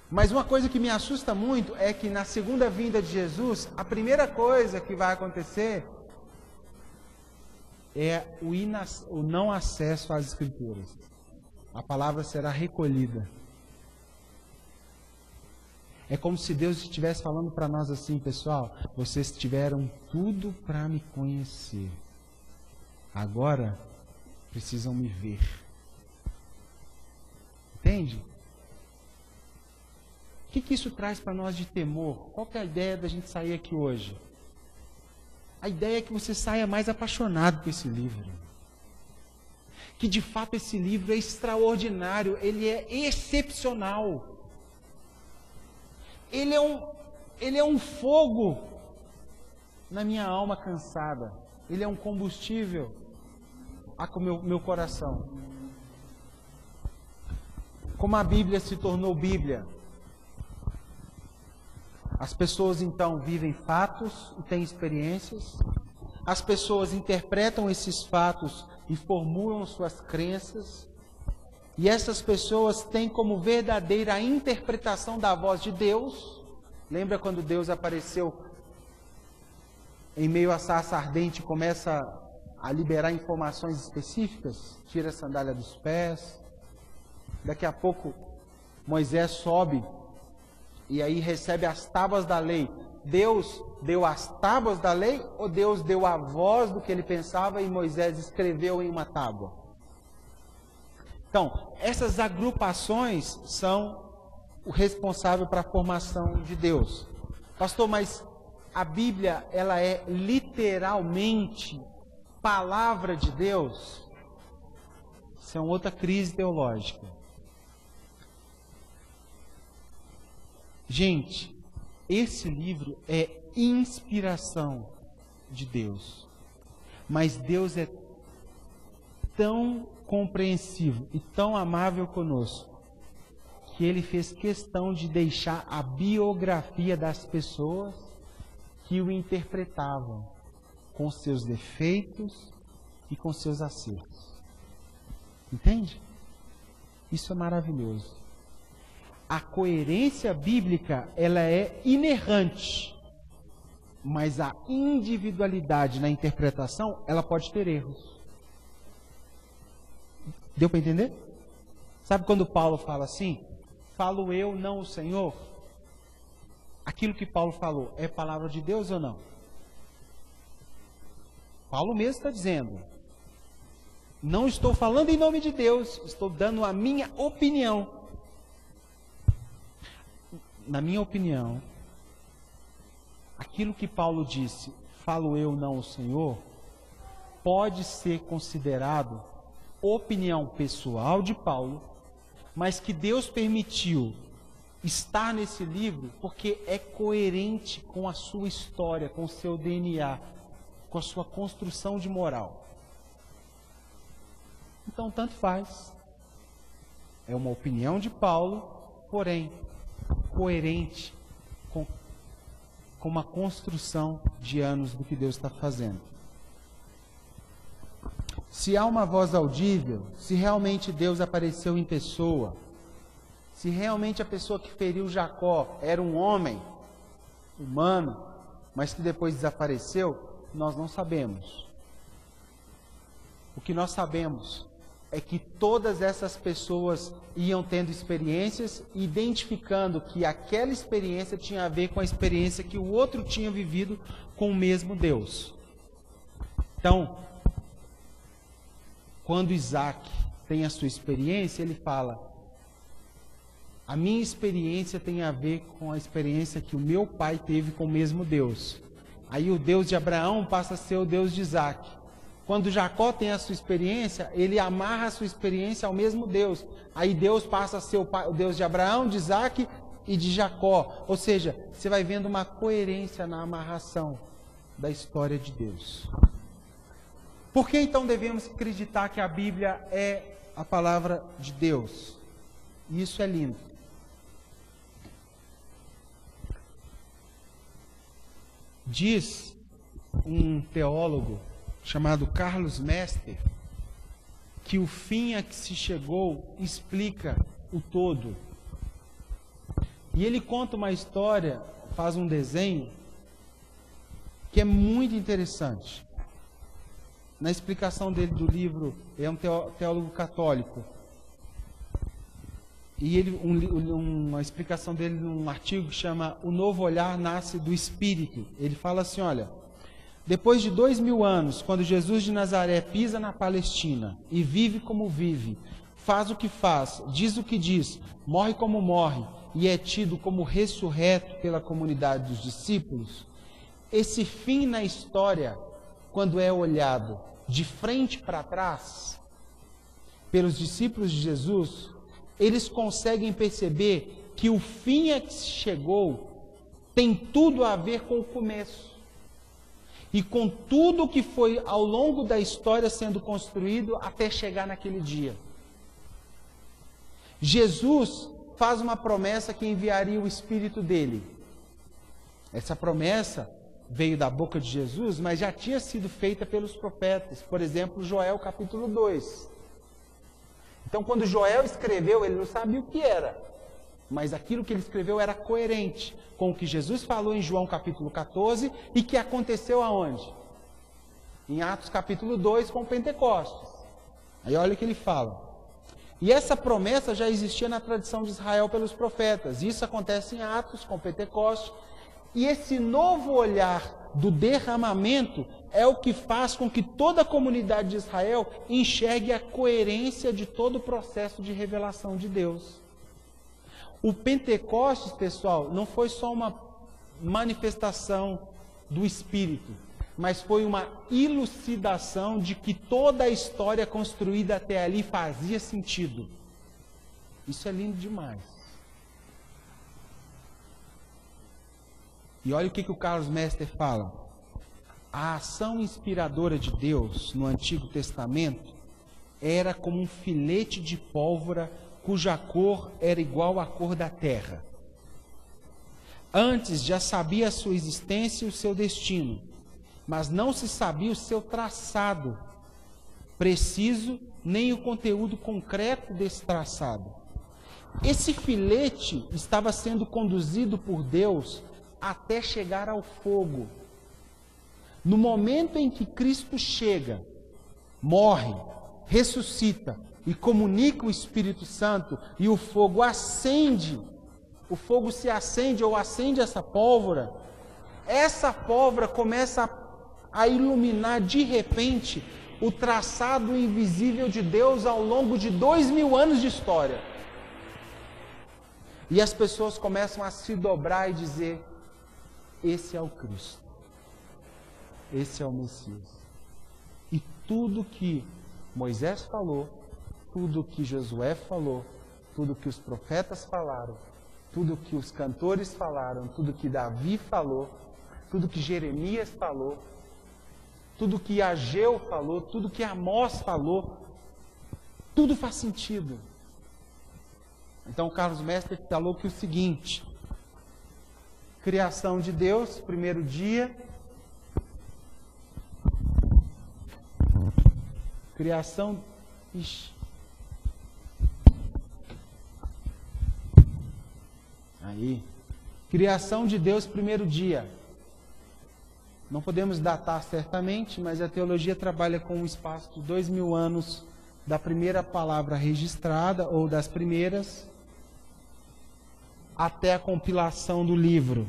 Mas uma coisa que me assusta muito é que na segunda vinda de Jesus, a primeira coisa que vai acontecer é o não acesso às Escrituras. A palavra será recolhida. É como se Deus estivesse falando para nós assim, pessoal, vocês tiveram tudo para me conhecer. Agora precisam me ver. Entende? O que isso traz para nós de temor? Qual que é a ideia da gente sair aqui hoje? A ideia é que você saia mais apaixonado por esse livro. Que de fato esse livro é extraordinário, ele é excepcional. Ele é um fogo na minha alma cansada. Ele é um combustível com meu coração. Como a Bíblia se tornou Bíblia. As pessoas então vivem fatos e têm experiências. As pessoas interpretam esses fatos e formulam suas crenças. E essas pessoas têm como verdadeira a interpretação da voz de Deus. Lembra quando Deus apareceu em meio à sarça ardente e começa a liberar informações específicas? Tira a sandália dos pés. Daqui a pouco Moisés sobe e aí recebe as tábuas da lei. Deus deu as tábuas da lei ou Deus deu a voz do que ele pensava e Moisés escreveu em uma tábua? Então, essas agrupações são o responsável para a formação de Deus. Pastor, mas a Bíblia, ela é literalmente palavra de Deus? Isso é uma outra crise teológica. Gente, esse livro é inspiração de Deus. Mas Deus é tão compreensivo e tão amável conosco, que Ele fez questão de deixar a biografia das pessoas que o interpretavam, com seus defeitos e com seus acertos. Entende? Isso é maravilhoso. A coerência bíblica, ela é inerrante, mas a individualidade na interpretação, ela pode ter erros. Deu para entender? Sabe quando Paulo fala assim? Falo eu, não o Senhor? Aquilo que Paulo falou é palavra de Deus ou não? Paulo mesmo está dizendo: não estou falando em nome de Deus, estou dando a minha opinião. Na minha opinião, aquilo que Paulo disse, falo eu, não o Senhor, pode ser considerado opinião pessoal de Paulo, mas que Deus permitiu estar nesse livro porque é coerente com a sua história, com o seu DNA, com a sua construção de moral. Então, tanto faz. É uma opinião de Paulo, porém coerente com uma construção de anos do que Deus está fazendo. Se há uma voz audível, se realmente Deus apareceu em pessoa, se realmente a pessoa que feriu Jacó era um homem humano, mas que depois desapareceu, nós não sabemos. O que nós sabemos é que todas essas pessoas iam tendo experiências, identificando que aquela experiência tinha a ver com a experiência que o outro tinha vivido com o mesmo Deus. Então, quando Isaac tem a sua experiência, ele fala: a minha experiência tem a ver com a experiência que o meu pai teve com o mesmo Deus. Aí o Deus de Abraão passa a ser o Deus de Isaac. Quando Jacó tem a sua experiência, ele amarra a sua experiência ao mesmo Deus. Aí Deus passa a ser o Deus de Abraão, de Isaac e de Jacó. Ou seja, você vai vendo uma coerência na amarração da história de Deus. Por que então devemos acreditar que a Bíblia é a palavra de Deus? Isso é lindo. Diz um teólogo chamado Carlos Mester que o fim a que se chegou explica o todo. E ele conta uma história, faz um desenho, que é muito interessante. Na explicação dele do livro, é um teólogo católico. E ele, uma explicação dele num artigo que chama O Novo Olhar Nasce do Espírito. Ele fala assim, olha, depois de 2000 anos, quando Jesus de Nazaré pisa na Palestina e vive como vive, faz o que faz, diz o que diz, morre como morre e é tido como ressurreto pela comunidade dos discípulos, esse fim na história, quando é olhado de frente para trás, pelos discípulos de Jesus, eles conseguem perceber que o fim a que se chegou tem tudo a ver com o começo. E com tudo que foi ao longo da história sendo construído até chegar naquele dia. Jesus faz uma promessa que enviaria o Espírito dele. Essa promessa veio da boca de Jesus, mas já tinha sido feita pelos profetas. Por exemplo, Joel capítulo 2. Então, quando Joel escreveu, ele não sabia o que era. Mas aquilo que ele escreveu era coerente com o que Jesus falou em João capítulo 14 e que aconteceu aonde? Em Atos capítulo 2 com Pentecostes. Aí olha o que ele fala. E essa promessa já existia na tradição de Israel pelos profetas. Isso acontece em Atos com Pentecostes. E esse novo olhar do derramamento é o que faz com que toda a comunidade de Israel enxergue a coerência de todo o processo de revelação de Deus. O Pentecostes, pessoal, não foi só uma manifestação do Espírito, mas foi uma elucidação de que toda a história construída até ali fazia sentido. Isso é lindo demais. E olha o que o Carlos Mester fala. A ação inspiradora de Deus no Antigo Testamento era como um filete de pólvora cuja cor era igual à cor da terra. Antes já sabia a sua existência e o seu destino, mas não se sabia o seu traçado preciso, nem o conteúdo concreto desse traçado. Esse filete estava sendo conduzido por Deus até chegar ao fogo. No momento em que Cristo chega, morre, ressuscita e comunica o Espírito Santo e o fogo acende, o fogo se acende ou acende essa pólvora começa a iluminar de repente o traçado invisível de Deus ao longo de 2000 anos de história. E as pessoas começam a se dobrar e dizer, esse é o Cristo, esse é o Messias. E tudo que Moisés falou, tudo que Josué falou, tudo que os profetas falaram, tudo que os cantores falaram, tudo que Davi falou, tudo que Jeremias falou, tudo que Ageu falou, tudo que Amós falou, tudo faz sentido. Então Carlos Mester falou que o seguinte, criação de Deus, primeiro dia, criação, criação de Deus, primeiro dia. Não podemos datar certamente, mas a teologia trabalha com um espaço de 2000 anos da primeira palavra registrada, ou das primeiras, até a compilação do livro.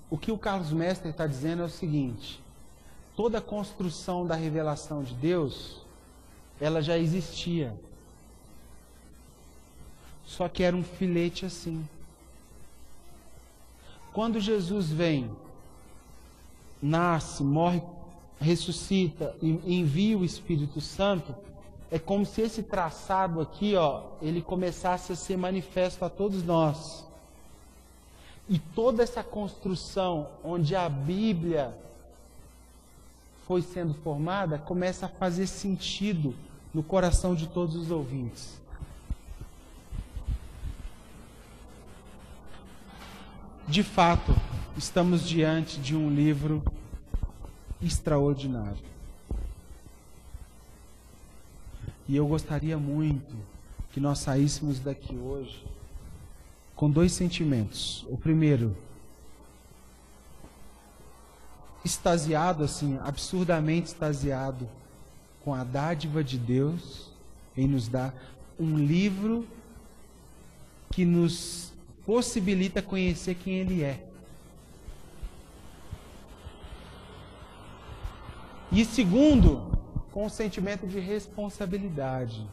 O que o Carlos Mester está dizendo é o seguinte, toda a construção da revelação de Deus, ela já existia. Só que era um filete assim. Quando Jesus vem nasce, morre, ressuscita e envia o Espírito Santo, é como se esse traçado aqui, ele começasse a ser manifesto a todos nós. E toda essa construção onde a Bíblia foi sendo formada, começa a fazer sentido no coração de todos os ouvintes. De fato, estamos diante de um livro extraordinário. E eu gostaria muito que nós saíssemos daqui hoje com dois sentimentos. O primeiro, extasiado, assim, absurdamente extasiado com a dádiva de Deus em nos dar um livro que nos possibilita conhecer quem Ele é. E segundo, com um sentimento de responsabilidade.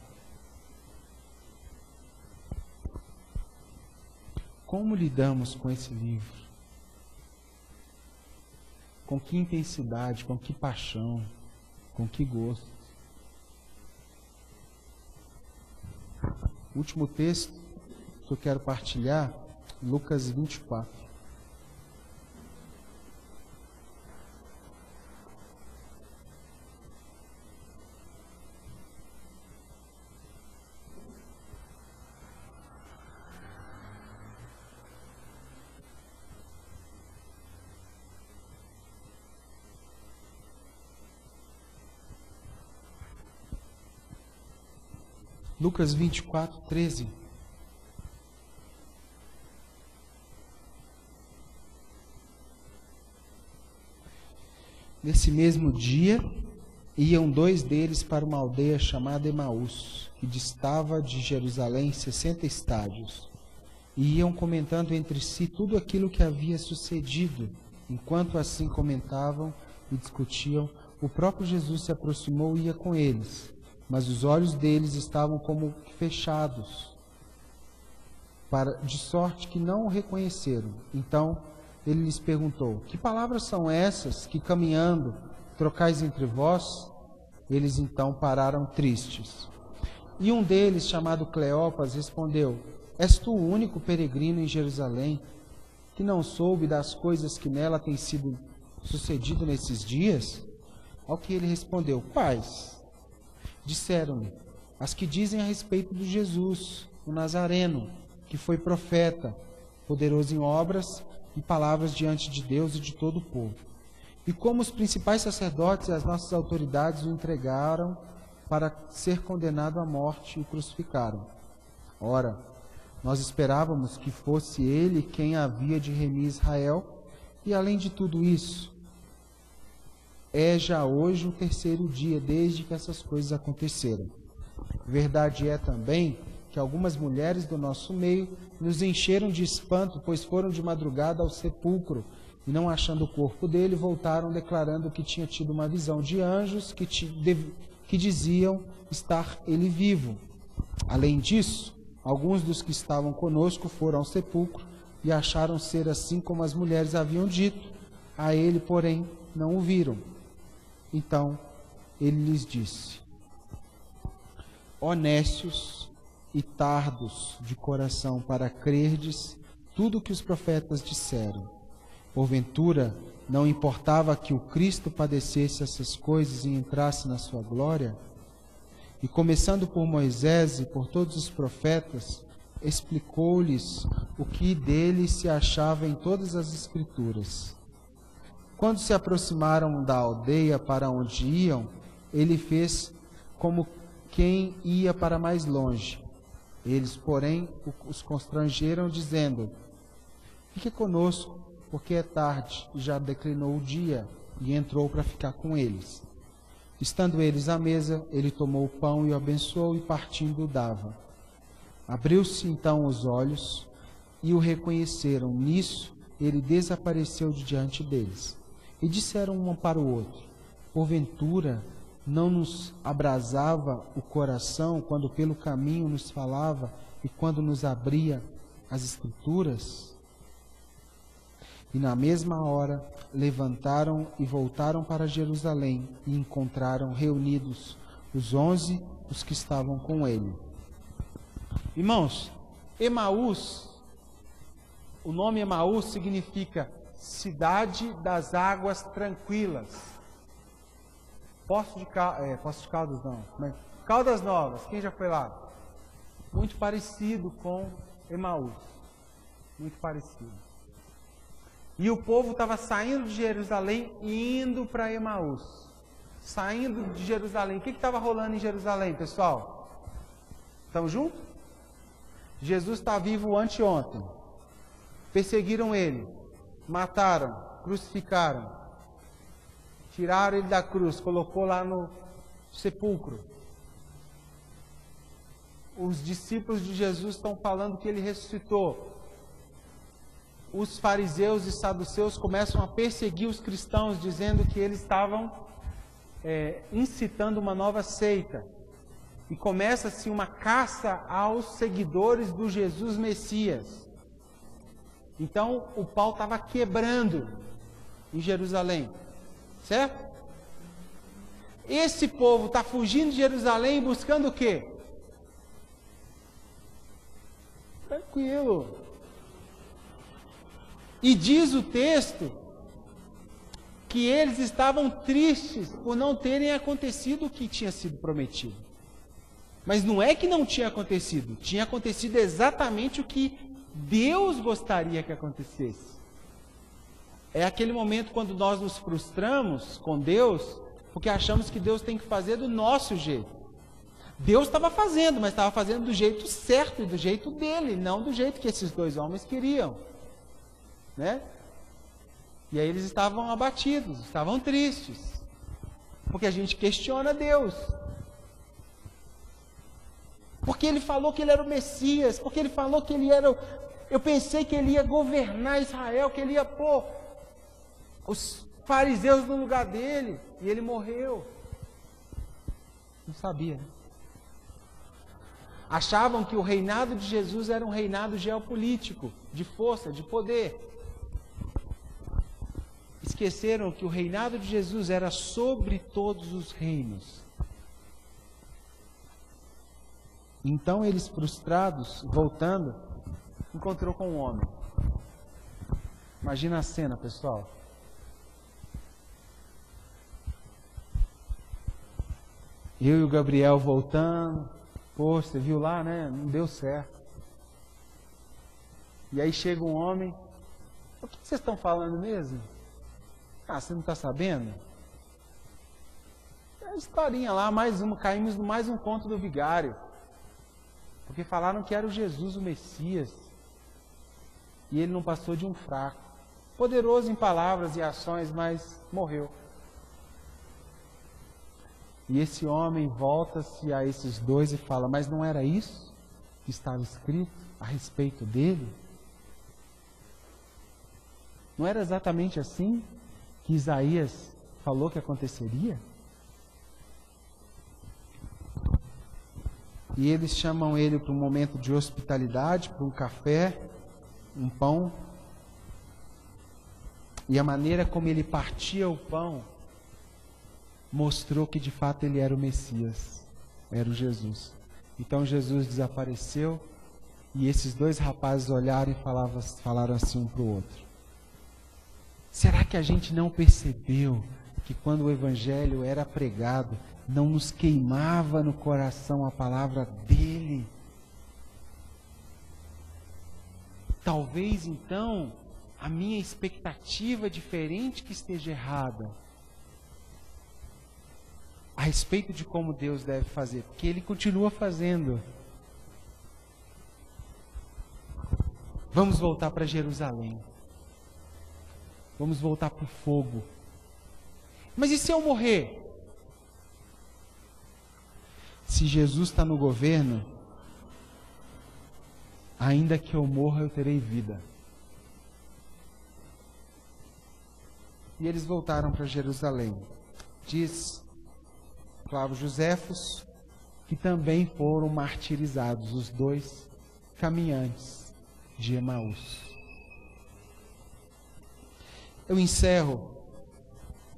Como lidamos com esse livro? Com que intensidade, com que paixão, com que gosto? O último texto que eu quero partilhar, Lucas 24. Lucas 24, 13. Nesse mesmo dia, iam dois deles para uma aldeia chamada Emaús, que distava de Jerusalém 60 estádios, e iam comentando entre si tudo aquilo que havia sucedido. Enquanto assim comentavam e discutiam, o próprio Jesus se aproximou e ia com eles. Mas os olhos deles estavam como fechados, de sorte que não o reconheceram. Então ele lhes perguntou: que palavras são essas que, caminhando, trocais entre vós? Eles então pararam tristes. E um deles, chamado Cleopas, respondeu: és tu o único peregrino em Jerusalém que não soube das coisas que nela têm sido sucedido nesses dias? Ao que ele respondeu: quais? Disseram-lhe: as que dizem a respeito de Jesus, o Nazareno, que foi profeta, poderoso em obras e palavras diante de Deus e de todo o povo. E como os principais sacerdotes e as nossas autoridades o entregaram para ser condenado à morte e o crucificaram. Ora, nós esperávamos que fosse ele quem havia de remir Israel, e além de tudo isso, é já hoje o terceiro dia desde que essas coisas aconteceram. Verdade é também que algumas mulheres do nosso meio nos encheram de espanto, pois foram de madrugada ao sepulcro e, não achando o corpo dele, voltaram declarando que tinha tido uma visão de anjos que diziam estar ele vivo. Além disso, alguns dos que estavam conosco foram ao sepulcro e acharam ser assim como as mulheres haviam dito. A ele, porém, não o viram. Então ele lhes disse: honestos e tardos de coração para crerdes tudo o que os profetas disseram. Porventura, não importava que o Cristo padecesse essas coisas e entrasse na sua glória? E começando por Moisés e por todos os profetas, explicou-lhes o que dele se achava em todas as Escrituras. Quando se aproximaram da aldeia para onde iam, ele fez como quem ia para mais longe. Eles, porém, os constrangeram, dizendo: fique conosco, porque é tarde e já declinou o dia. E entrou para ficar com eles. Estando eles à mesa, ele tomou o pão e o abençoou, e partindo o dava. Abriu-se então os olhos e o reconheceram. Nisso, ele desapareceu de diante deles. E disseram um para o outro: porventura não nos abrasava o coração quando pelo caminho nos falava e quando nos abria as Escrituras? E na mesma hora levantaram e voltaram para Jerusalém e encontraram reunidos os 11, os que estavam com ele. Irmãos, Emaús, o nome Emaús significa cidade das águas tranquilas. Poço de Caldas não, mas Caldas Novas, quem já foi lá? Muito parecido com Emaús, muito parecido. E o povo estava saindo de Jerusalém e indo para Emaús. Saindo de Jerusalém. O que estava rolando em Jerusalém, pessoal? Estamos juntos? Jesus está vivo anteontem. Perseguiram ele. Mataram. Crucificaram. Tiraram ele da cruz. Colocou lá no sepulcro. Os discípulos de Jesus estão falando que ele ressuscitou. Os fariseus e saduceus começam a perseguir os cristãos, dizendo que eles estavam incitando uma nova seita. E começa-se uma caça aos seguidores do Jesus Messias. Então, o pau estava quebrando em Jerusalém. Certo? Esse povo está fugindo de Jerusalém buscando o quê? Tranquilo. E diz o texto que eles estavam tristes por não terem acontecido o que tinha sido prometido. Mas não é que não tinha acontecido exatamente o que Deus gostaria que acontecesse. É aquele momento quando nós nos frustramos com Deus, porque achamos que Deus tem que fazer do nosso jeito. Deus estava fazendo, mas estava fazendo do jeito certo e do jeito dele, não do jeito que esses dois homens queriam. Né? E aí eles estavam abatidos, estavam tristes, porque a gente questiona Deus, porque ele falou que ele era o Messias, porque ele falou que ele era eu pensei que ele ia governar Israel, que ele ia pôr os fariseus no lugar dele, e ele morreu. Não sabia, né? Achavam que o reinado de Jesus era um reinado geopolítico, de força, de poder. Esqueceram que o reinado de Jesus era sobre todos os reinos. Então eles, frustrados, voltando, encontrou com um homem. Imagina a cena, pessoal. Eu e o Gabriel voltando. Pô, você viu lá, né? Não deu certo. E aí chega um homem. O que vocês estão falando mesmo? Ah, você não está sabendo? É uma historinha lá, mais uma, caímos no mais um conto do vigário. Porque falaram que era o Jesus, o Messias. E ele não passou de um fraco. Poderoso em palavras e ações, mas morreu. E esse homem volta-se a esses dois e fala, mas não era isso que estava escrito a respeito dele? Não era exatamente assim que Isaías falou que aconteceria? E eles chamam ele para um momento de hospitalidade, para um café, um pão. E a maneira como ele partia o pão mostrou que de fato ele era o Messias, era o Jesus. Então Jesus desapareceu e esses dois rapazes olharam e falaram assim um para o outro. Será que a gente não percebeu que quando o Evangelho era pregado, não nos queimava no coração a palavra dele? Talvez então a minha expectativa diferente que esteja errada a respeito de como Deus deve fazer, porque Ele continua fazendo. Vamos voltar para Jerusalém. Vamos voltar para o fogo. Mas e se eu morrer? Se Jesus está no governo, ainda que eu morra, eu terei vida. E eles voltaram para Jerusalém. Diz Flávio Joséfos que também foram martirizados os dois caminhantes de Emaús. Eu encerro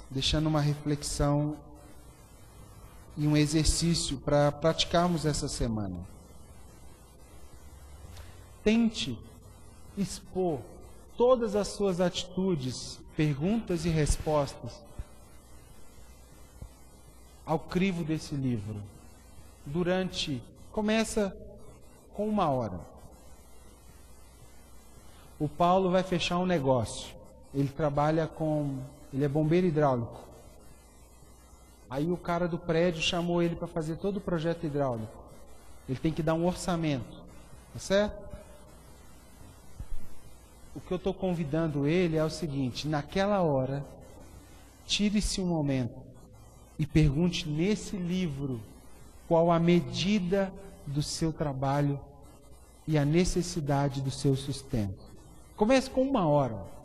deixando uma reflexão e um exercício para praticarmos essa semana. Tente expor todas as suas atitudes, perguntas e respostas ao crivo desse livro. Começa com 1 hora. O Paulo vai fechar um negócio. Ele é bombeiro hidráulico. Aí o cara do prédio chamou ele para fazer todo o projeto hidráulico. Ele tem que dar um orçamento, tá certo? O que eu estou convidando ele é o seguinte: naquela hora, tire-se um momento e pergunte nesse livro qual a medida do seu trabalho e a necessidade do seu sustento. Comece com 1 hora.